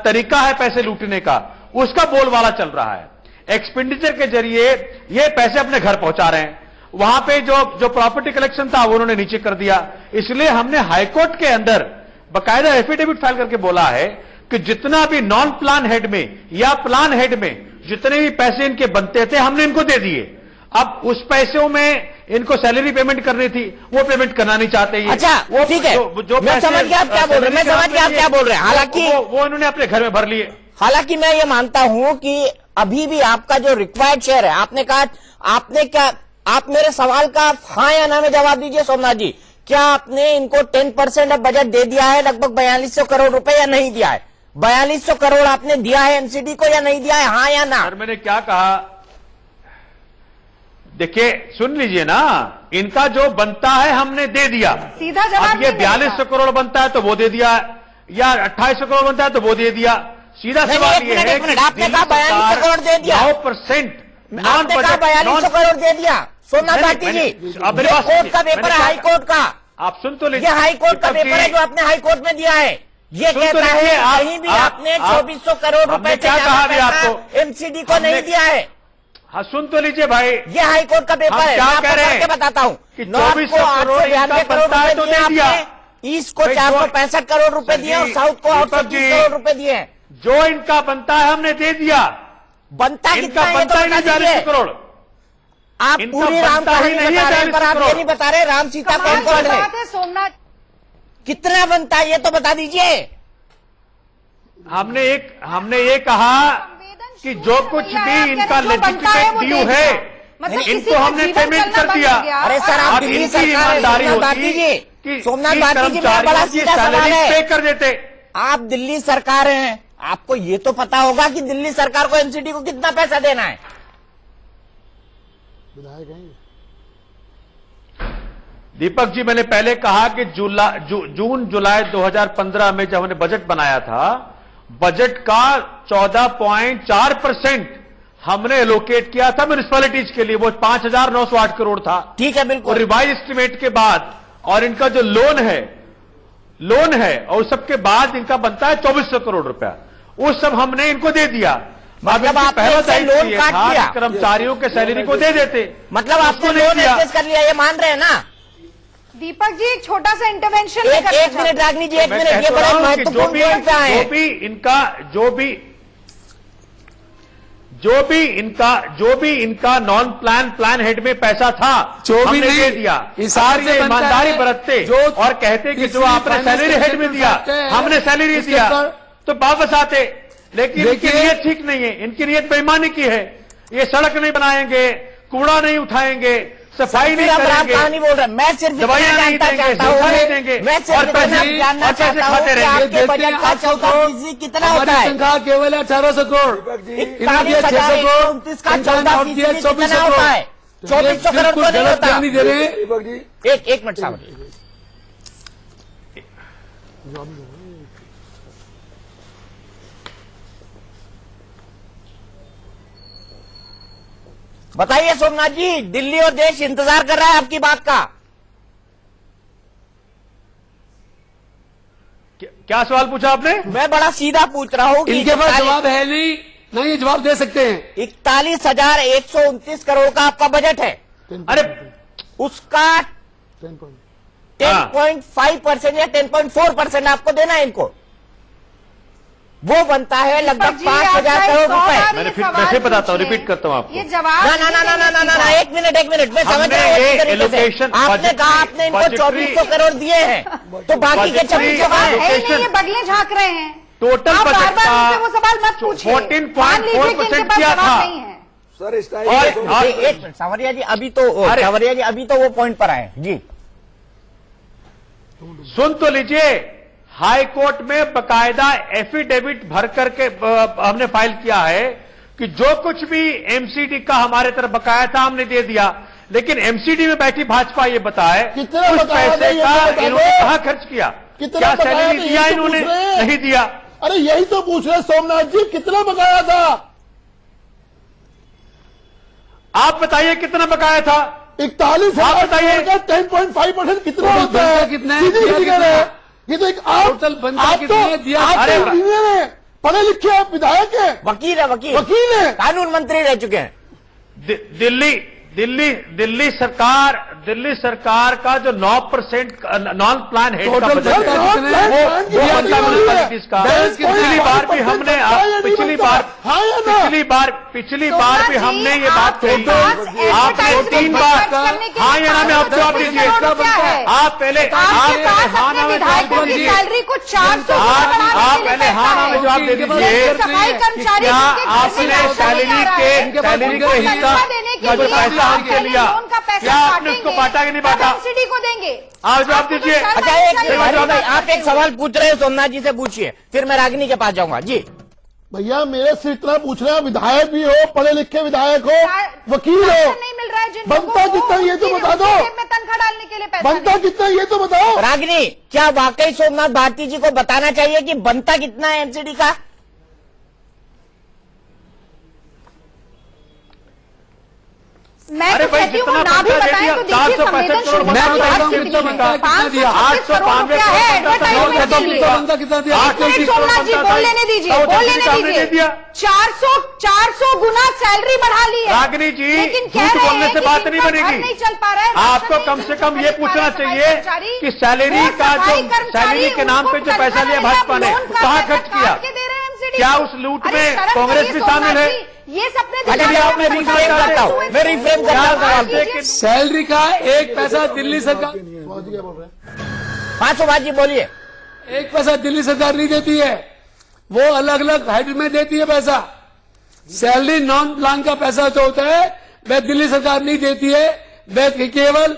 तरीका है पैसे लूटने का, उसका बोलबाला चल रहा है। एक्सपेंडिचर के जरिए ये पैसे अपने घर पहुंचा रहे हैं, वहां पे जो प्रॉपर्टी कलेक्शन था वो उन्होंने नीचे कर दिया। इसलिए हमने हाईकोर्ट के अंदर बकायदा एफिडेविट फाइल करके बोला है कि जितना भी नॉन प्लान हेड में या प्लान हेड में जितने भी पैसे इनके बनते थे हमने इनको दे दिए। अब उस पैसों में इनको सैलरी पेमेंट करनी थी, वो पेमेंट करना नहीं चाहते ये। अच्छा, वो ठीक है, मैं समझ गया आप क्या बोल रहे हैं, मैं समझ गया आप क्या बोल रहे हैं। हालांकि वो इन्होंने अपने घर में भर लिए। हालांकि मैं ये मानता हूं कि अभी भी आपका जो रिक्वायर्ड शेयर है, आपने कहा, आपने क्या, आप मेरे सवाल का हाँ या ना में जवाब दीजिए सोमनाथ जी। क्या आपने इनको 10% अब बजट दे दिया है, लगभग 4200 करोड़ रुपए, या नहीं दिया है? 4200 करोड़ आपने दिया है एमसीडी को या नहीं दिया है, हाँ या ना? सर मैंने क्या कहा, देखिए सुन लीजिए ना, इनका जो बनता है हमने दे दिया। सीधा जवाब। अब ये 4200 करोड़ बनता है तो वो दे दिया, या 2800 करोड़ बनता है तो वो दे दिया। सीधा सवाल ये है कि आपने कहा 4200 करोड़ दे दिया, 9% आपने कहा 4200 करोड़ दे दिया सोमनाथ भारती जी। कोर्ट का पेपर है, हाई कोर्ट का, आप सुन तो लीजिए। ये हाई कोर्ट का पेपर है जो आपने हाई कोर्ट में दिया है। ये कहता है कहीं भी आपने 2400 करोड़ रुपए क्या कहा अभी आपको, एमसीडी को नहीं दिया है। हाँ सुन तो लीजिए भाई, ये हाई कोर्ट का पेपर है, क्या कह रहे हैं, बताता हूँ कि नॉर्थ को 892 करोड़ रुपए तो दिए आपने, ईस्ट को 465 करोड़ रुपए दिए और साउथ को 830 करोड़ रुपए दिए। जो इनका बनता है हमने दे दिया। बनता कितना है ये तो बता दीजिए। करोड़ आप पूरी राम कहानी बता रहे हैं, पर आप ये नहीं बता रहे राम सीता कौन कौन है, सोमनाथ कितना बनता है ये तो बता दीजिए। हमने ये कहा कि जो कुछ भी इनका लेजिटिमेट ड्यू है, इनको हमने पेमेंट कर दिया। अरे सर, आप दिल्ली सरकार, सोमनाथ भारती जी, सोमनाथ भारती जी, मेरा बड़ा सीधा सवाल है, पे कर देते। आप दिल्ली सरकार हैं, आपको ये तो पता होगा कि दिल्ली सरकार को एमसीडी को कितना पैसा देना है। दीपक जी, मैंने पहले कहा कि जून जुलाई 2015 में जब हमने बजट बनाया था, बजट का 14.4% हमने एलोकेट किया था म्युनिसिपैलिटीज के लिए, वो 5,908 करोड़ था। ठीक है, बिल्कुल। और रिवाइज एस्टिमेट के बाद और इनका जो लोन है और सबके बाद इनका बनता है 2400 करोड़ रुपया, वो सब हमने इनको दे दिया। मतलब आपने पहला इससे दायित्व लोन ये काट था दिया। कि कर्मचारियों के सैलरी को दे देते, मतलब आपने उसको नहीं लोन दिया। एडजस्ट कर लिया, ये मान रहे हैं ना? दीपक जी एक छोटा सा इंटरवेंशन एक मिनट रागनी जी, एक मैं मिनट, ये कहता बड़ा हूं कि महत्वपूर्ण पॉइंट पे आए हैं। जो भी इनका नॉन प्लान हेड में पैसा था, जो भी हमने नहीं, दे दिया। हिसाब से ये बनता ईमानदारी है, बरतते जो और कहते कि जो किसी आपने फाइनेंस सैलरी हेड में दिया, करते हैं, हमने सैलरी इसके दिया, ऊपर- तो वापस आते। लेकिन इनकी देखिए- नीयत ठीक नहीं है, इनकी नीयत बेईमानी की है। ये सड़क नहीं बनाएंगे, कूड़ा नहीं उठाएंगे, सफाई नहीं आप करेंगे, कहानी बोल रहे हैं। मैं सिर्फ इतना दवाइयां नहीं जानना देंगे, चाहता सूखा नहीं हूँ, देंगे, मैं सिर्फ और इतना पैसे- जानना और पैसे चाहता हूँ खाते कि रहेंगे। आपके बजट का 14% कितना होता है? तनख्वाह केवल है 1800 करोड़, 41,129 का 14% कितना होता है? 2400 करोड़ तो नहीं गलत होता। नहीं दे रहे हैं। दीपक जी, एक मिनट सामने, बताइए सोमनाथ जी, दिल्ली और देश इंतजार कर रहा है आपकी बात का। क्या सवाल पूछा आपने? मैं बड़ा सीधा पूछ रहा हूँ कि इनके पास जवाब है नहीं, ना ये जवाब दे सकते हैं। 41,129 करोड़ का आपका बजट है, अरे उसका 10.5% या 10.4% आपको देना है इनको, वो बनता है लगभग 5,000 करोड़ रुपए। मैंने फिर बताता हूँ, रिपीट करता हूँ आपको। ये जवाब ना, एक मिनट, मैं समझ रहा हूँ हमने अच्छी तरीके से। allocation, आपने कहा आपने इनको budgetary- 2400 करोड़ दिए हैं, तो बाकी के 2600 कहाँ हैं? है ही नहीं, ये बगले झांक रहे हैं। टोटल आप बजट बार-बार का उनसे वो सवाल मत पूछिए। 14.4% किया था। सर इस टाइम और- एक मिनट सावरिया जी, अभी तो वो पॉइंट पर आए जी। सुन तो लीजिए, हाई कोर्ट में बकायदा एफिडेविट भर करके हमने फाइल किया है कि जो कुछ भी एमसीडी का हमारे तरफ बकाया था हमने दे दिया, लेकिन एमसीडी में बैठी भाजपा ये बताए कितना उस बकाया था पैसे ये का तो बता इन्होंने दो। कहां खर्च किया, कितना क्या बकाया सैलरी था, दिया यही तो इन्होंने? पूछ रहे हैं। नहीं दिया। अरे यही तो पूछ रहे सोमनाथ जी, कितना बकाया था? आप बताइए कितना बकाया था? 41,000 आप बताइए। करोड़ का 10.5% कितना टोटल होता है? बनता कितना है? सीधी दिया फिगर कितना? है। ये तो एक आप टोटल बनता आप कितना है? दिया आप अरे तो इंजीनियर हैं, पढ़े लिखे आप विधायक हैं, वकील है, वकील हैं। कानून मंत्री रह चुके हैं। दिल्ली सरकार का जो 9% नॉन प्लान हेड का टोटल बजट है, बनता कितना है? वो बनता म्युनिसिपैलिटीज का। पिछली बार भी हमने पिछली बार भी हमने ये बात कही। आपने 3 बार हाँ या ना में आप जवाब दीजिए। आप पहले हाँ ना में जवाब दीजिए। सैलरी को 400 आप पहले हाँ ना में जवाब दे दीजिए। सफाई कर्मचारी क्या आपने सैलरी के हिस्सा का जो पैसा हमसे लिया, क्या आपने उसको बांटा कि नहीं बांटा? एमसीडी को देंगे। आप जवाब दीजिए। अच्छा आप एक सवाल पूछ रहे हो, सोमनाथ जी से पूछिए, फिर मैं रागिनी के पास जाऊंगा जी। भैया मेरे से इतना पूछ रहे हैं, विधायक भी हो, पढ़े लिखे विधायक हो, वकील हो, नहीं मिल रहा है जिन लोगों बनता को, कितना ये तो उनकी बता दो। जेब में तनख्वाह डालने के लिए पैसा बनता कितना ये तो बताओ। रागिनी, क्या वाकई सोमनाथ भारती जी को बताना चाहिए कि बनता कितना है एमसीडी का? मैं अरे तो भाई, कहती हूँ जितना ना भी पैसा दे बताएं दिया, तो देखिए 465 करोड़ मैं बताता हूँ कितना बनता है, कितना दिया। 536 करोड़ रुपया है एडवर्टाइजमेंट के लिए। कितना दिया? सोमनाथ जी बोल लेने दीजिए 400 गुना सैलरी बढ़ा ली है। रागिनी जी, लेकिन झूठ बोलने से बात नहीं बनेगी। नहीं चल पा रहा है। आपको कम से कम ये पूछना चाहिए कि सैलरी का जो सैलरी के नाम पे जो पैसा लिया भाजपा ने, कहाँ खर्च किया? क्या उस लूट में कांग्रेस भी शामिल है? ये सपने मैं रिफ्रेम करता हूँ, मैं रिफ्रेम करता हूँ सवाल। सैलरी का एक पैसा दिल्ली सरकार, हाँ सुभाष जी बोलिए। एक पैसा दिल्ली सरकार नहीं देती है, वो अलग अलग हेड में देती है पैसा। सैलरी नॉन प्लान का पैसा जो होता है वह दिल्ली सरकार नहीं देती है, वह केवल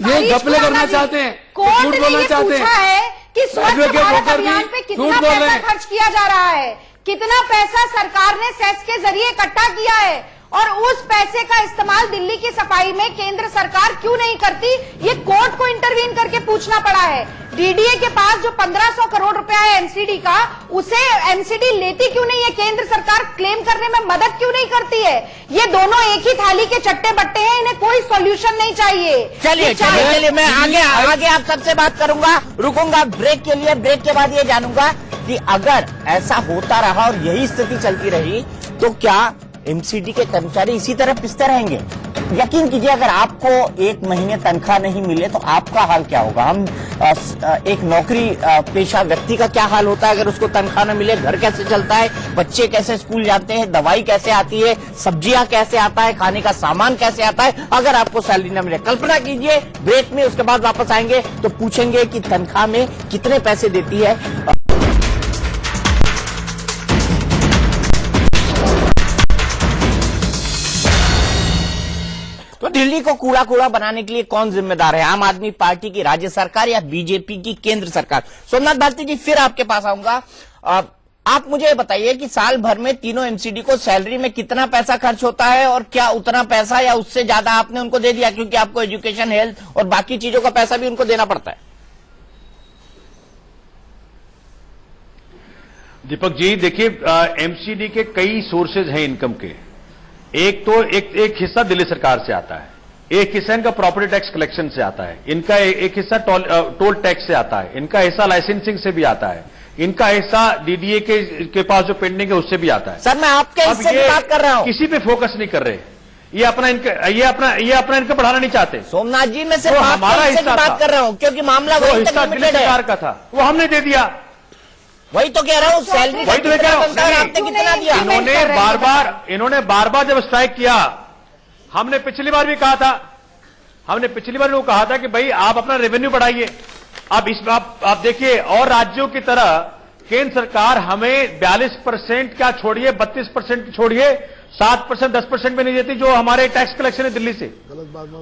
ये घपले करना चाहते हैं, झूठ बोलना चाहते हैं कि स्वच्छ भारत अभियान पे कितना पैसा खर्च किया जा रहा है, कितना पैसा सरकार ने सेस के जरिए इकट्ठा किया है, और उस पैसे का इस्तेमाल दिल्ली की सफाई में केंद्र सरकार क्यों नहीं करती, ये कोर्ट को इंटरवीन करके पूछना पड़ा है। डीडीए के पास जो 1500 करोड़ रुपया है एमसीडी का, उसे एमसीडी लेती क्यों नहीं है केंद्र सरकार, क्लेम करने में मदद क्यों नहीं करती है? ये दोनों एक ही थाली के चट्टे बट्टे हैं, इन्हें कोई सॉल्यूशन नहीं चाहिए। चलिए मैं आगे आप सबसे बात करूंगा, रुकूंगा ब्रेक के लिए। ब्रेक के बाद ये जानूंगा कि अगर ऐसा होता रहा और यही स्थिति चलती रही तो क्या एमसीडी के कर्मचारी इसी तरह पिसते रहेंगे? यकीन कीजिए, अगर आपको एक महीने तनख्वाह नहीं मिले तो आपका हाल क्या होगा। हम एक नौकरी पेशा व्यक्ति का क्या हाल होता है अगर उसको तनख्वाह न मिले? घर कैसे चलता है, बच्चे कैसे स्कूल जाते हैं, दवाई कैसे आती है, सब्जियां कैसे आता है, खाने का सामान कैसे आता है अगर आपको सैलरी न मिले। कल्पना कीजिए, ब्रेक में उसके बाद वापस आएंगे तो पूछेंगे कि तनख्वाह में कितने पैसे देती है। तो दिल्ली को कूड़ा कूड़ा बनाने के लिए कौन जिम्मेदार है? आम आदमी पार्टी की राज्य सरकार या बीजेपी की केंद्र सरकार? सोमनाथ भारती जी, फिर आपके पास आऊंगा। आप मुझे बताइए कि साल भर में तीनों एमसीडी को सैलरी में कितना पैसा खर्च होता है और क्या उतना पैसा या उससे ज्यादा आपने उनको दे दिया, क्योंकि आपको एजुकेशन, हेल्थ और बाकी चीजों का पैसा भी उनको देना पड़ता है? दीपक जी, देखिए, एमसीडी के कई सोर्सेज हैं इनकम के। एक तो एक हिस्सा दिल्ली सरकार से आता है, एक हिस्सा इनका प्रॉपर्टी टैक्स कलेक्शन से आता है, इनका एक हिस्सा टोल टैक्स से आता है, इनका हिस्सा लाइसेंसिंग से भी आता है, इनका हिस्सा डीडीए के पास जो पेंडिंग है उससे भी आता है। सर, मैं आपके हिस्से की बात कर रहा हूं। किसी पे फोकस नहीं कर रहे, ये अपना इनका बढ़ाना नहीं चाहते। सोमनाथ जी, मैं सिर्फ हमारा हिस्सा बात कर रहा हूं क्योंकि मामला वही तक लिमिटेड सरकार का था, वो हमने दे दिया। वही तो कह रहा हूं, सैलरी वही तो मैं कह रहा हूं, आपने कितना दिया? इन्होंने बार बार जब स्ट्राइक किया, हमने पिछली बार भी कहा था कि भाई आप अपना रेवेन्यू बढ़ाइए। अब आप देखिए, और राज्यों की तरह केंद्र सरकार हमें 42% क्या छोड़िए, 32% छोड़िए, 7%, 10% में नहीं देती जो हमारे टैक्स कलेक्शन है दिल्ली से,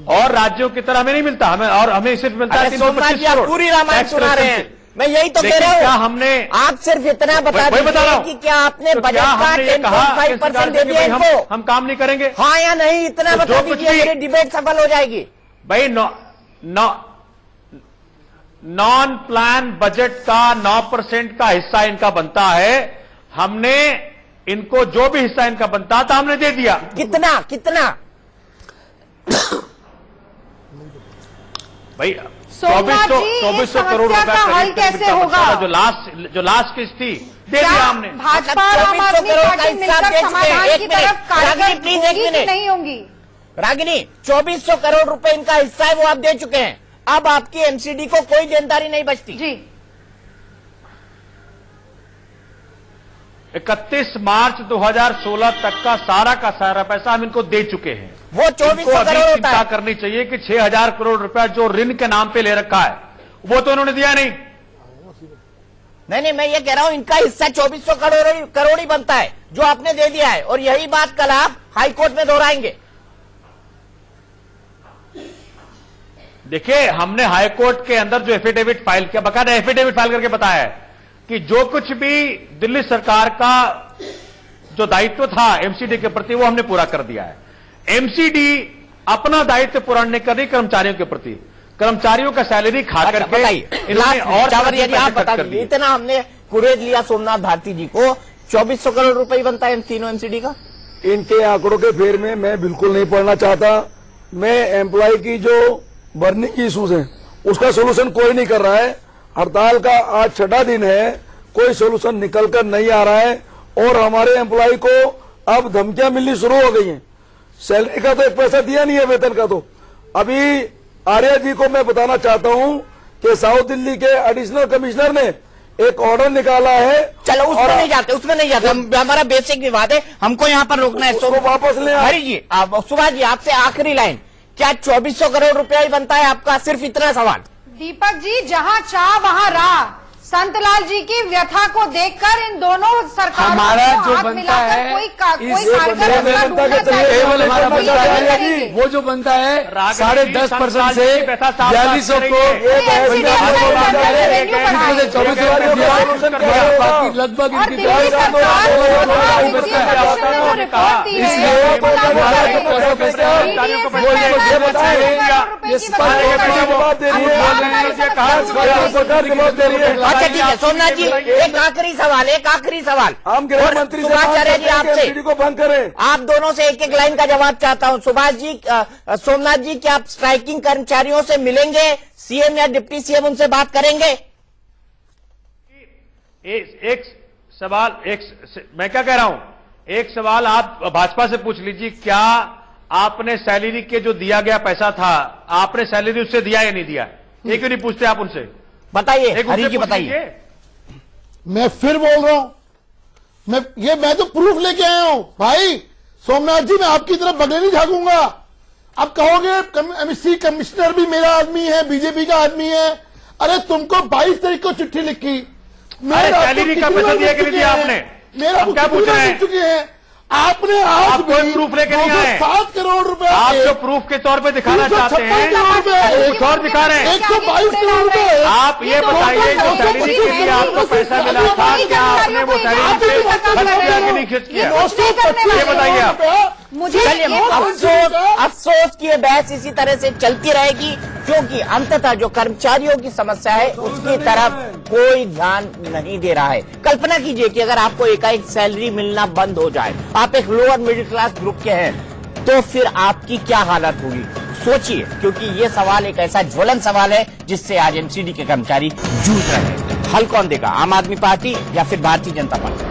और राज्यों की तरह हमें नहीं मिलता। हमें सिर्फ मिलता है 325 करोड़। पूरी रामायण सुना रहे हैं, मैं यही तो कह रहा हूं। क्या हमने, आप सिर्फ इतना बता दीजिए कि क्या आपने बजट का 10.5% दे दिया इनको? हम काम नहीं करेंगे, हाँ या नहीं, इतना बता दीजिए, मेरी डिबेट सफल हो जाएगी। भाई नॉन प्लान बजट का 9% का हिस्सा इनका बनता है। हमने इनको जो भी हिस्सा इनका बनता था हमने दे दिया। कितना भाई 2400 करोड़ रुपए का हल कैसे होगा? जो लास्ट किस्त थी दे दिया हमने। भाजपा और आम आदमी पार्टी मिलकर समाधान की तरफ कार्यरत होगी कि नहीं होंगी? रागिनी, 2400 करोड़ रुपए इनका हिस्सा है, वो आप दे चुके हैं। अब आपकी एमसीडी को कोई देनदारी नहीं बचती। जी, 31 मार्च 2016 तक का सारा पैसा हम इनको दे चुके हैं। वो 2400 करोड़ होता चिंता है। करनी चाहिए कि 6000 करोड़ रुपया जो ऋण के नाम पे ले रखा है वो तो इन्होंने दिया नहीं। नहीं, मैं ये कह रहा हूं इनका हिस्सा 2400 करोड़ ही बनता है जो आपने दे दिया है, और यही बात कल आप हाईकोर्ट में दोहराएंगे। देखिए, हमने हाईकोर्ट के अंदर जो एफिडेविट फाइल किया, बकायदा एफिडेविट फाइल करके बताया है कि जो कुछ भी दिल्ली सरकार का जो दायित्व था एमसीडी के प्रति वो हमने पूरा कर दिया है। एमसीडी अपना दायित्व पूरा नहीं कर रही कर्मचारियों के प्रति, कर्मचारियों का सैलरी खा करके और आप बता दीजिए, इतना हमने कुरेद लिया सोमनाथ भारती जी को, 2400 करोड़ रुपए ही बनता है इन तीनों एमसीडी का। इनके आंकड़ों के फेर में मैं बिल्कुल नहीं पढ़ना चाहता। मैं एम्प्लॉय की जो बर्निंग की इशूज है उसका सोल्यूशन कोई नहीं कर रहा है। हड़ताल का आज 6वां दिन है, कोई सोल्यूशन निकल कर नहीं आ रहा है, और हमारे एम्प्लॉय को अब धमकियां मिलनी शुरू हो गई हैं। सैलरी का तो एक पैसा दिया नहीं है, वेतन का तो। अभी आर्या जी को मैं बताना चाहता हूं कि साउथ दिल्ली के एडिशनल कमिश्नर ने एक ऑर्डर निकाला है। चलो उसमें नहीं जाते, हमारा बेसिक विवाद है, हमको यहाँ पर रोकना है। उसको वापस ले हरी जी, सुभाष जी, आपसे आखिरी लाइन, क्या 2400 करोड़ रुपया ही बनता है आपका? सिर्फ इतना सवाल। दीपक जी, जहां चाह वहां राह, संतलाल जी की व्यथा को देखकर इन दोनों सरकारों हमारा को जो हाथ बनता मिलाकर है, कोई वो जो बनता है 10.5% से 4200 को बाकी लगभग अच्छा ठीक है सोमनाथ जी, एक आखिरी सवाल हम गृह मंत्री सुभाषाचार्य जी आपसे को भंग करें। आप दोनों से एक लाइन का जवाब चाहता हूं। सुभाष जी, सोमनाथ जी, क्या आप स्ट्राइकिंग कर्मचारियों से मिलेंगे? सीएम या डिप्टी सीएम उनसे बात करेंगे? एक सवाल, मैं क्या कह रहा हूं, एक सवाल आप भाजपा से पूछ लीजिए, क्या आपने सैलरी के जो दिया गया पैसा था, आपने सैलरी उससे दिया या नहीं दिया? ये क्यों नहीं पूछते आप उनसे? बताइए, एक हरी उनसे जी पूछ बताइए। लीजिए। मैं फिर बोल रहा हूं, मैं तो प्रूफ लेके आया हूं भाई। सोमनाथ जी, मैं आपकी तरफ बगले नहीं झांकूंगा। आप कहोगे एमएससी कमिश्नर भी मेरा आदमी है, बीजेपी का आदमी है। अरे तुमको 22 तारीख को चिट्ठी लिखी, सैलरी का पैसा दिया कि नहीं दिया आपने? मेरा क्या पूछ रहे हैं? चुके हैं आपने। आज कोई प्रूफ लेके नहीं आए। 7 करोड़ रुपए आप जो प्रूफ के तौर पे दिखाना चाहते हैं, कुछ और दिखा रहे हैं। 122 करोड़ रुपए। आप ये बताइए, जो सैलरी के लिए आपको पैसा मिला था, क्या आपने वो सैलरी से खर्च किया कि नहीं खर्च किया? ये बताइए आप। मुझे अफसोस की ये बहस इसी तरह से चलती रहेगी, क्योंकि अंततः जो कर्मचारियों की समस्या है उसकी तरफ कोई ध्यान नहीं दे रहा है। कल्पना कीजिए कि अगर आपको एकाएक सैलरी मिलना बंद हो जाए, आप एक लोअर मिडिल क्लास ग्रुप के हैं, तो फिर आपकी क्या हालत होगी? सोचिए, क्योंकि ये सवाल एक ऐसा ज्वलन सवाल है जिससे आज एमसीडी के कर्मचारी जूझ रहे हैं। हल कौन देगा, आम आदमी पार्टी या फिर भारतीय जनता पार्टी?